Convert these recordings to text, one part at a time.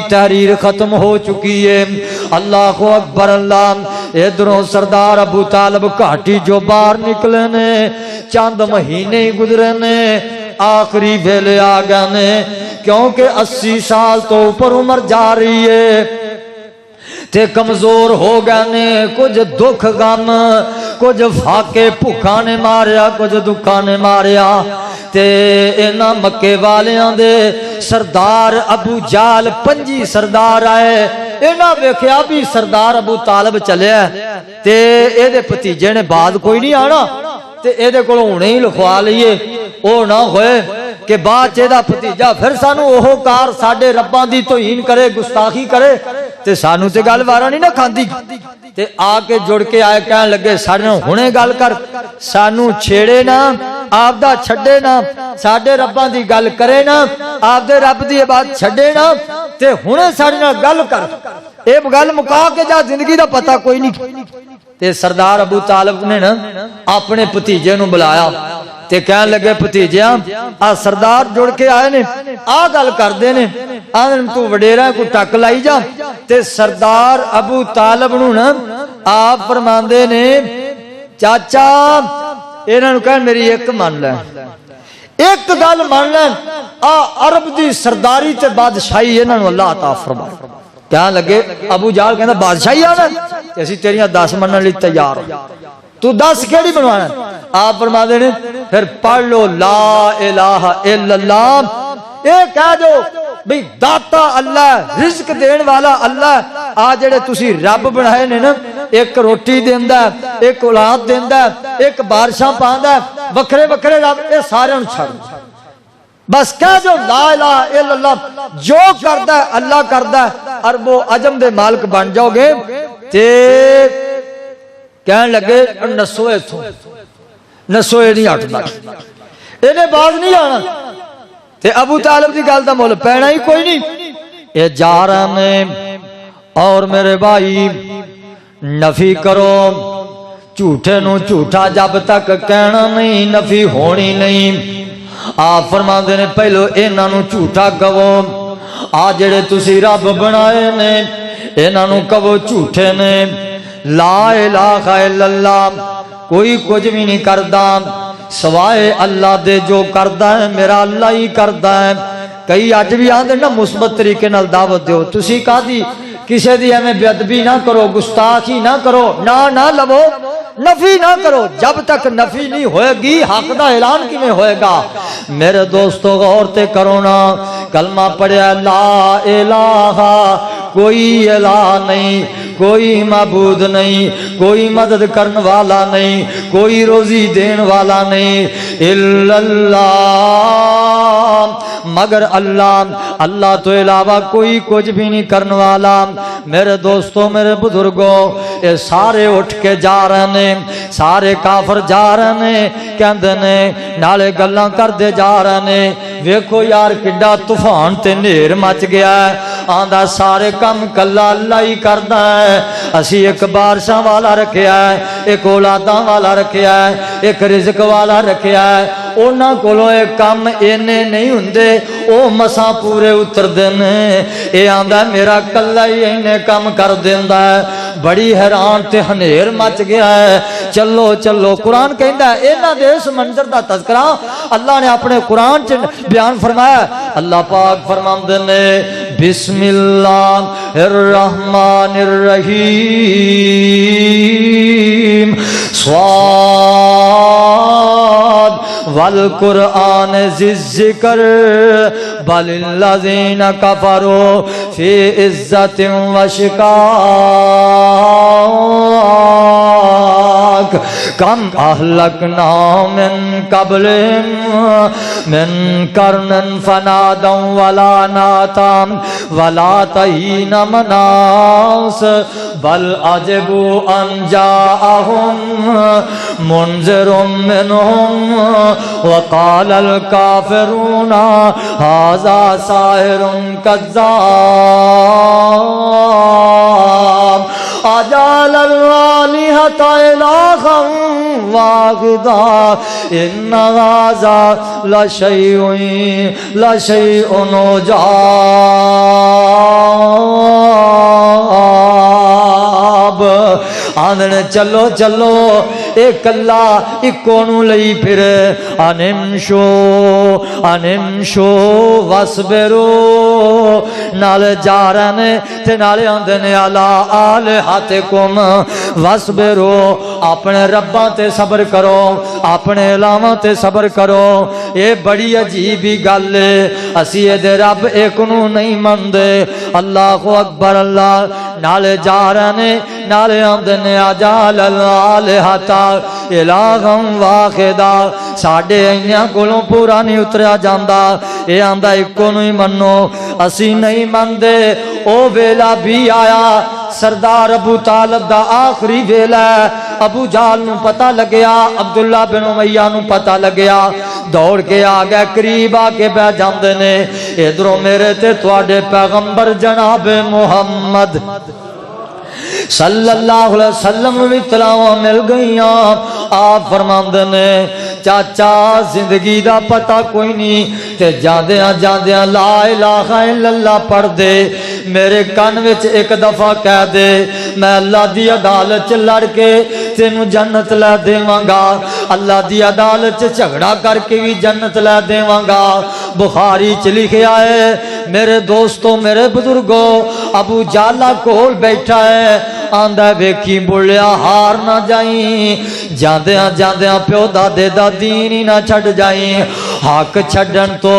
تحریر ختم ہو چکی ہے۔ اللہ اکبر اللہ۔ ادھروں سردار ابو طالب گھاٹی جو باہر نکلے نے، چند مہینے ہی گزرے نے، آخری ویلے آ گئے نے، کیونکہ 80 سال تو اوپر عمر جا رہی ہے تے کمزور ہو گئے نے، کچھ دکھ غم، کچھ فاقے بھوکاں نے ماریا، کچھ دکھاں نے ماریا تے انہاں مکے والیاں دے سردار ابو جال 25 سردار آئے، انہاں ویکھیا بھی سردار ابو طالب چلیا تے اے دے بھتیجے نے بعد کوئی نہیں آنا تے اے دے کولوں ہنے ہی لکھوا لئیے، او نہ ہوئے کہ بعد چیدہ بھتیجا پھر سانو اوہو کار ساڈے رباں دی توہین کرے، گستاخی کرے تے سانو تے گل وارا نہیں نہ کھاندی تے آ کے جڑ کے آئے کہنے لگے سانو ہنے گل کر، سانو چھیڑے نا، آپ دا چھڑے نا، ساڈے رباں دی گل کرے نا، آپ دے رب دی بات چھڑے نا تے ہنے ساڈے نال گل کر، اے گل مکا کے جا، زندگی دا پتہ کوئی نہیں۔ تے سردار ابو طالب نے نا اپنے بھتیجے نو بلایا تے کہنے لگے بھتیجیاں آ سردار جڑ کے آئے نے، آ گل کر دے نے، آن تو وڈیرا کو ٹک لائی جا تے سردار ابو طالب نو نا آپ فرماندے نے چاچا انہاں نو کہن میری ایک مان لے، ایک گل مان لے، آ عرب دی سرداری تے بادشاہی انہاں نو اللہ عطا فرمائے۔ کہنے لگے ابو جال کہندا بادشاہی آنا تے اسی تیریاں 10 منن لئی تیار ہو، تو 10 کیڑی بنوانا؟ آپ فرما دے نے پھر پڑھ لو لا الہ الا اللہ، اے کہہ دو بھئی داتا اللہ، رزق دین والا اللہ، آ جڑے تسی رب بنائے نے نا، ایک روٹی دیندا ہے، ایک اولاد دیندا ہے، ایک بارشاں پاندا ہے، وکھرے وکھرے رب، اے سارے نوں چھڑ بس کہہ دو لا الہ الا اللہ، جو کردا ہے اللہ کردا ہے، عرب و عجم دے مالک بن جاؤ گے تے کہنے لگے نسو ایتھوں، نسو اے نہیں ہٹدا، انہیں باز نہیں آنا تے ابو طالب دی گل دا مول پینا ہی کوئی نہیں، اے جا رہا میں اور میرے بھائی نفی کرو، جھوٹے نو جھوٹا جب تک کہنا نہیں نفی ہونی نہیں۔ آپ فرما دے نے پہلو انہاں نو جھوٹا کہو، آ جڑے تسی رب بنائے نے انہاں نو کہو جھوٹے نے، لا الہ الا اللہ کوئی کچھ بھی نہیں کردا سوائے اللہ دے، جو کردا ہے میرا اللہ ہی کردا ہے۔ کئی اج بھی آندے نا مثبت طریقے نال دعوت دیو، تسی کہدی کسے دی ایویں بے ادبی نہ کرو، گستاخی نہ کرو، نہ لو، نفی نہ کرو، جب تک نفی نہیں ہوئے گی حق دا اعلان کیویں ہوئے گا؟ میرے دوستو غور تے کرو نا، کلمہ پڑھیا لا الہ، کوئی الہ نہیں، کوئی معبود نہیں، کوئی مدد کرن والا نہیں، کوئی روزی دین والا نہیں، الا اللہ مگر اللہ، اللہ تو علاوہ کوئی کچھ بھی نہیں کرن والا۔ میرے دوستو میرے بزرگوں یہ سارے اٹھ کے جا رہے ہیں، سارے کافر جا رہے ہیں، کہندے نے نالے گلاں کردے جا رہے ہیں، ویکھو یار کڈا طوفان تے نیر مچ گیا ہے، آندا سارے کم کلا اللہ ہی کردا ہے، اسی ایک بارشاں والا رکھیا ہے، ایک اولاداں والا رکھیا ہے، ایک رزق والا رکھیا ہے، اونا کولوں اے کم اینے نہیں ہوندے، او مساں پورے اتر دینے، اے آندا میرا کلا ہی اینے کم کر دیندا ہے۔ بڑی حیران تے ہنیر مچ گیا ہے، چلو چلو قرآن کہندا ہے انہاں دے اس منظر دا تذکرہ اللہ نے اپنے قرآن چ بیان فرمایا۔ اللہ پاک فرماندے نے بسم اللہ الرحمن الرحیم صاد والقرآن ذی الذکر بل الذین کفروا فی عزت و شقاق کم اہلکنا من قبلہم من قرن فنادوا ولا ناتا ولا تہین مناس بل عجبوا ان جاءہم منذر منہم وقال الکافرون ھذا ساحر کذاب اجعل الآلہۃ الہا واحدا ان ھذا لشیء عجاب۔ آندنے چلو چلو اے کلا اکو نو لئی پھر انمشو واسبرو نال جا رہے نے تے نالے آندنے علا آلہاتکم واسبرو اپنے رباں تے صبر کرو اپنے علاوہ تے صبر کرو یہ بڑی عجیبی گل ہے اسی دے رب ایک نو نہیں مندے اللہ اکبر اللہ نالے جا رہے نے نالے آندنے اجال الالہتا الہم واحدا ساڈے ایاں کولوں پورا نہیں اتریا جاندا اے آندا اکو نو ہی منو اسی نہیں مندے او ویلا بھی آیا سردار ابو طالب دا آخری ویلا ابو جہل نو پتہ لگیا عبداللہ بن امیہ نو پتہ لگیا دوڑ کے آ گئے قریب آ کے بیٹھ جاندے نے ادھروں میرے تے تواڈے پیغمبر جناب محمد صلی اللہ علیہ وسلم بھی تلاواں مل گئیاں آپ فرماندے نے چاچا زندگی دا پتہ کوئی نہیں تے جاندیاں جاندیاں لا الہ الا اللہ پڑھ دے میرے کان وچ ایک دفعہ کہہ دے میں اللہ دی عدالت چ لڑ کے تینوں جنت لے دیواں گا اللہ دی عدالت چ جھگڑا کر کے بھی جنت لے دیواں گا بخاری چ لکھیا ہے میرے دوستوں میرے بزرگوں ابو جالا کول بیٹھا ہے آندا ویکھی بولیا ہار نہ جائیں جاندیاں جاندیاں پیو دادے دا دین ہی نہ چھڈ جائیں حق چھڈن تو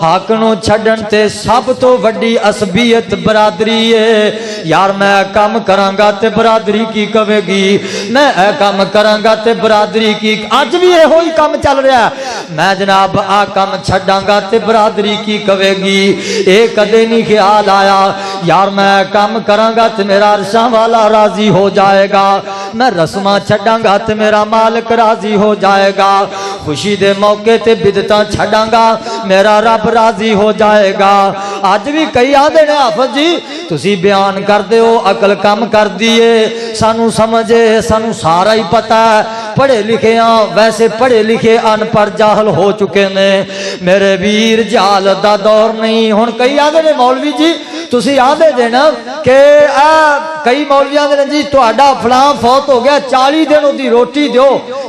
حق نو چھڈن تے سب تو وڈی عصبیت برادری ہے یار میں کام کراں گا تے برادری کی کہے گی میں اے کام کراں گا تے برادری کی اج بھی یہ ہوئی کام چل رہا ہے میں جناب آ کام چھڈاں گا تے برادری کی کہے گی اے کدے نہیں خیال آیا یار میں کام کراں گا تے میرا عرشاں والا راضی ہو جائے گا میں رسماں چھڈاں گا تے میرا مالک راضی ہو جائے گا خوشی دے موقع تے بدعتاں چھڈاں گا میرا رب راضی ہو جائے گا اج بھی کئی آدھے نے حافظ جی تسی بیان کر دے ہو عقل کم کر دیے سانو سمجھے سانو سارا ہی پتہ ہے پڑھے لکھے ہاں ویسے پڑھے لکھے ان پر جاہل ہو چکے نے میرے ویر جہالت دا دور نہیں ہن کئی آدھے نے مولوی جی تسی آدھے دینا کہ کئی مولویاں دے جی تہاڈا فلاں فوت ہو گیا 40 دن دی روٹی دیو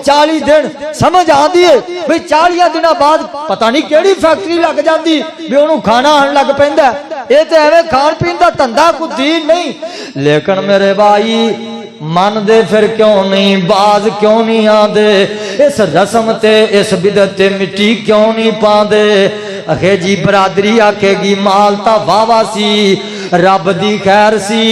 40 دن سمجھ آندی ہے بھئی 40 دنوں بعد پتہ نہیں کیڑی فیکٹری لگ جاندی بھی اونوں کھانا آن لگ پیندا اے تے ایویں کھان پین دا دھندا کوئی دین نہیں لیکن میرے بھائی من دے پھر کیوں نہیں باز کیوں نہیں آندے اس رسم تے اس بدعت تے مٹی کیوں نہیں پاندے اکھے جی برادری آکھے گی مال تا واوا سی رب دی خیر سی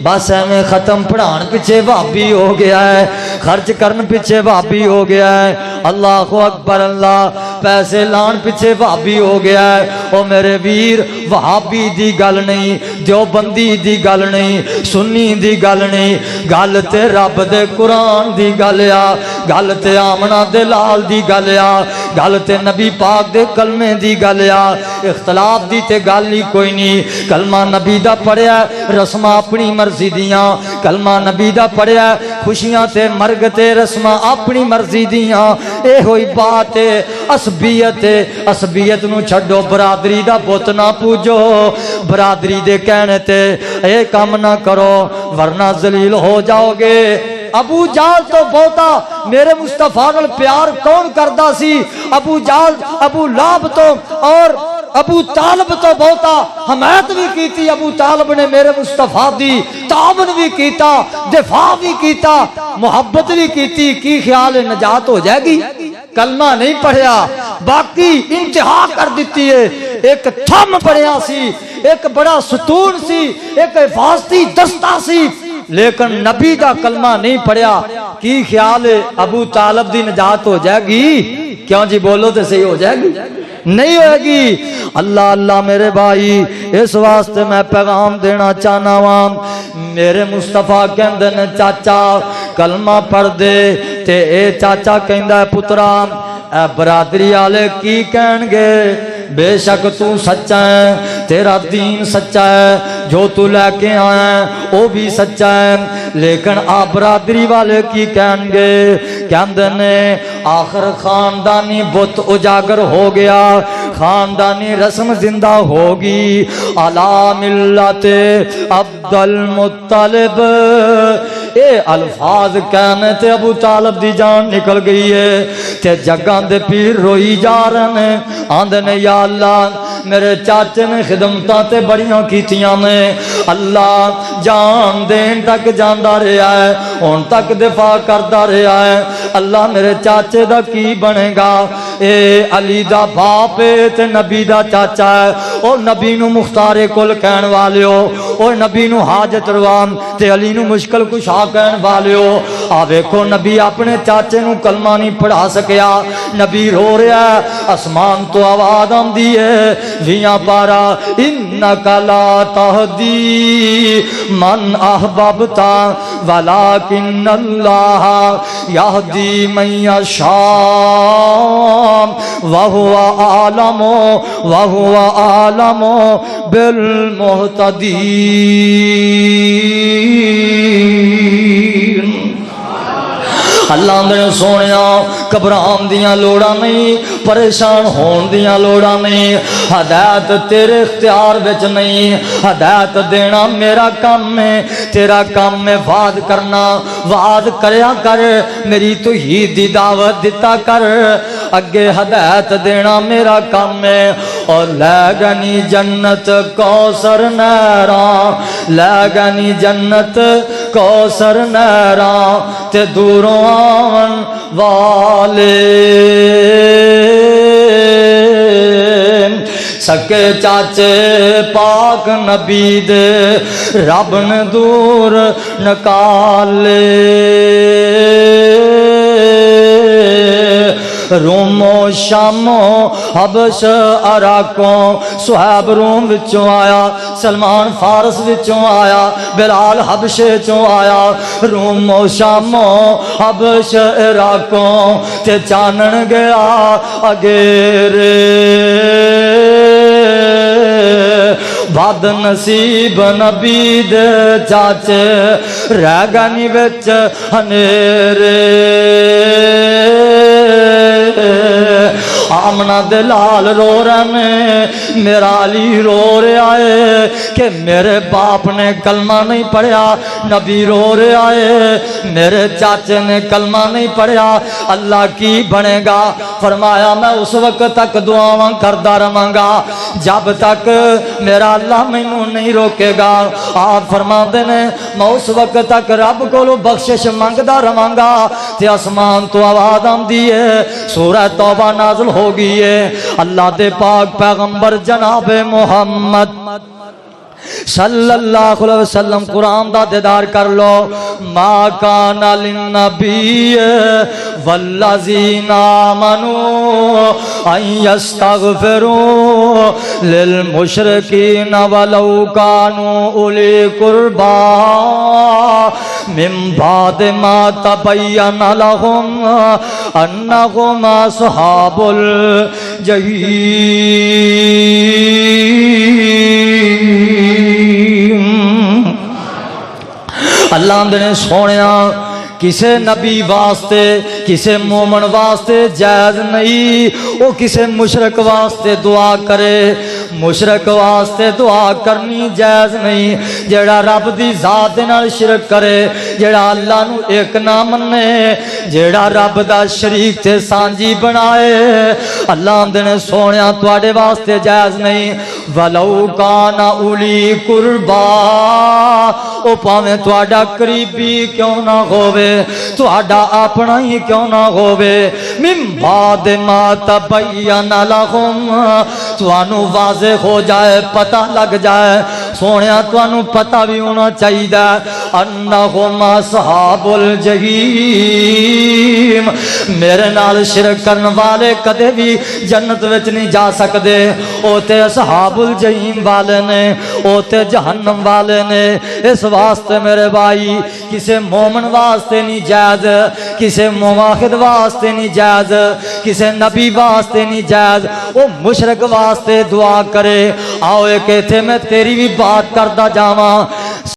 بس ایویں ختم پڑھان پیچھے بھابی ہو گیا ہے خرچ کرن پیچھے بھابی ہو گیا ہے اللہ اکبر اللہ پیسے لان پیچھے بھابی ہو گیا ہے او میرے ویر وہابی دی گل نہیں دیوبندی دی گل نہیں سنی دی گل نہیں گل تے رب دے قرآن دی گل آ گل تے آمنہ دے لال دی گل آ گل تے نبی پاک دے کلمے دی گل آ اختلاف دی تے گل ہی کوئی نہیں کلمہ نبی دا پڑھیا رسمہ اپنی مرضی دیاں کلمہ نبی دا پڑھیا خوشیاں تے مرگ تے رسمہ اپنی مرضی دیاں اے ہوئی بات عصبیت نو چھڈو برادری دا بت نہ پوجو برادری دے کہنے تے اے کام نہ کرو ورنہ ذلیل ہو جاؤ گے ابو جہل تو بہتا میرے مصطفیٰ نال پیار کون کردا سی ابو جہل ابو لہب تو اور ابو طالب تو بہتا حمایت بھی کیتی ابو طالب نے میرے مصطفیٰ دی تعاون بھی کیتا دفاع بھی کیتا محبت بھی کیتی کی خیال نجات ہو جائے گی کلمہ نہیں پڑھیا باقی انتہا کر دیتی ہے ایک تھم پڑھیا سی ایک بڑا ستون سی ایک حفاظتی دستہ سی لیکن نبی دا کلمہ نہیں پڑھیا کی خیال ہے ابو طالب دی نجات ہو جائے گی کیوں جی بولو تو صحیح ہو جائے گی نہیں ہوئے گی اللہ اللہ میرے بھائی اس واسطے میں پیغام دینا چاہنا ہوں میرے مصطفیٰ کہندے نے چاچا کلمہ پڑھ دے تے اے چاچا کہندا ہے پترا اے برادری والے کی کہن گے بے شک تو سچا ہے تیرا دین سچا ہے جو تو لے کے آیا ہے وہ بھی سچا ہے لیکن آپ برادری والے کی کہیں گے کہندے نے آخر خاندانی بت اجاگر ہو گیا خاندانی رسم زندہ ہوگی علی ملت عبد المطلب اے الفاظ کہنے تے ابو طالب دی جان نکل گئی ہے تے جگاں دے پیر روئی جا رہے ہیں آندے نے یا اللہ میرے چاچے نے خدمتاں تے بڑیاں کیتیاں نے اللہ جان دین تک جاندا رہا ہے ہن تک دفاع کردا رہا ہے اللہ میرے چاچے دا کی بنے گا اے علی دا باپ تے نبی دا چاچا ہے او نبی نو مختار کل کہن والے ہو او نبی نو حاجت روا تے علی نو مشکل کشا کہن والے ہو آ ویکھو نبی اپنے چاچے نو کلمہ نہیں پڑھا سکیا نبی رو رہا ہے آسمان تو آواز آندی ہے ویاں پارا انک لا تہدی من احببت ولکن اللہ یہدی من یشاء وہو اعلم بالمہتدین اللہ نے سونیا گھبران دیاں لوڑاں نہیں پریشان ہون دیاں لوڑاں نہیں ہدایت تیرے اختیار وچ نہیں ہدایت دینا میرا کام ہے تیرا کام ہے وعد کرنا وعد کریا کر میری توحید دی دعوت دیتا کر اگے ہدایت دینا میرا کام ہے اور لے گنی جنت کوثر نہراں لے گنی جنت کوثر نہراں تے دوروں آن والے سکے چاچے پاک نبی دے رب نے دور نکالے رومو شامو حبش عراقوں صحیب روم وچوں آیا سلمان فارس وچوں آیا بلال حبشے چوں آیا رومو شامو حبش عراقوں تے چانن گیا اگیرے بد نصیب نبی دے چاچے رہ گنی وچ ہنیرے آمنہ دلال رو رہے میرا علی رو رہا ہے کہ میرے باپ نے کلمہ نہیں پڑھیا نبی رو رہا ہے میرے چاچے نے کلمہ نہیں پڑھیا اللہ کی بنے گا فرمایا میں اس وقت تک دعاواں کردہ رہاں گا جب تک میرا اللہ مینوں نہیں روکے گا آپ فرماتے نے میں اس وقت تک رب کو بخشش منگدا رہاں گا تے آسمان تو آواز آندی ہے سورہ توبہ نازل ہو گئی ہے اللہ دے پاک پیغمبر جناب محمد صلی اللہ علیہ وسلم قرآن دا دیدار کر لو ما کان للنبی والذین آمنوا ان یستغفروا للمشرکین ولو کانوا اولی قربا من بعد ما تبین لهم انہم اصحاب الجحیم اللہ نے سونیا کسے نبی واسطے کسے مومن واسطے جائز نہیں وہ کسے مشرک واسطے دعا کرے مشرک واسطے دعا کرنی جائز نہیں جڑا رب دی ذات نال شرک کرے جڑا اللہ نو ایک نہ منے جڑا رب دا شریک تے سانجی بنائے اللہ نے سونیا تواڈے واسطے جائز نہیں ولو کان اولی قربا او پاویں تواڈا قریبی کیوں نہ ہووے تواڈا اپنا ہی کیوں نہ ہووے من بعد ما تبین لهم توانو واضح ہو جائے پتہ لگ جائے سونیا توانو پتہ بھی ہونا چاہیے انہم اصحاب الجحیم میرے نال شرک کرن والے کدے بھی جنت وچ نہیں جا سکدے او تے اصحاب الجحیم والے نے او تے جہنم والے نے اس واسطے میرے بھائی کسے مومن واسطے نہیں جائز کسے موحد واسطے نہیں جائز کسے نبی واسطے نہیں جائز وہ مشرک واسطے دعا کرے آؤ ایک ایتھے میں تیری بھی بات کردہ جاواں